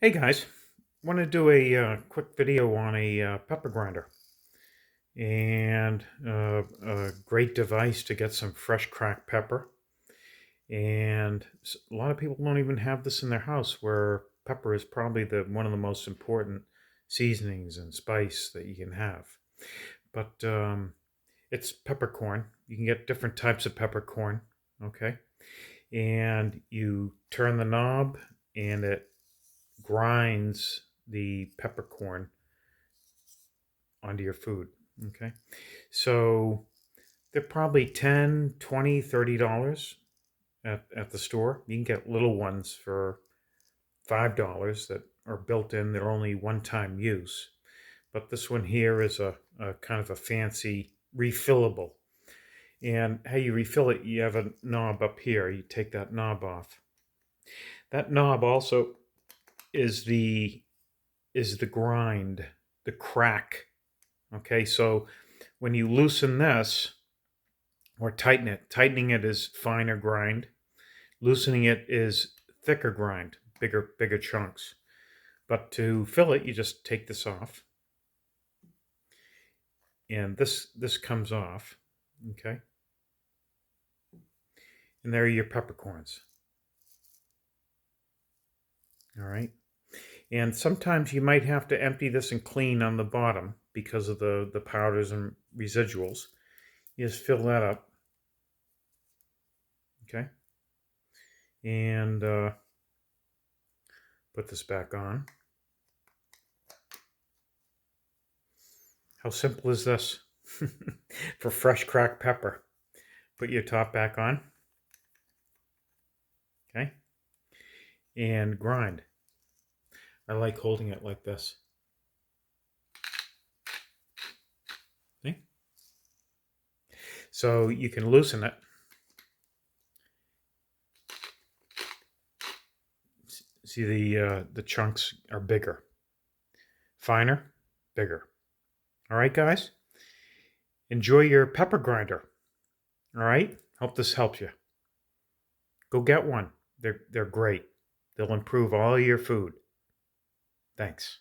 Hey guys, want to do a quick video on a pepper grinder and a great device to get some fresh cracked pepper. And a lot of people don't even have this in their house, where pepper is probably the one of the most important seasonings and spice that you can have. But it's peppercorn. You can get different types of peppercorn. Okay, and you turn the knob, and it grinds the peppercorn onto your food. Okay. So they're probably 10, 20, $30 at the store. You can get little ones for $5 that are built in. They're only one time use. But this one here is a kind of a fancy refillable. And how you refill it, you have a knob up here. You take that knob off. That knob also is the grind, the crack. Okay, so when you loosen this or tighten it, tightening it is finer grind, loosening it is thicker grind, bigger chunks. But to fill it, you just take this off, and this comes off. Okay, and there are your peppercorns. All right, and sometimes you might have to empty this and clean on the bottom because of the powders and residuals. You just fill that up. Okay, and put this back on. How simple is this? For fresh cracked pepper. Put your top back on. Okay. And grind. I like holding it like this. See? So you can loosen it. See, the chunks are bigger. Finer, bigger. All right, guys? Enjoy your pepper grinder. All right? Hope this helps you. Go get one. They're great. They'll improve all your food. Thanks.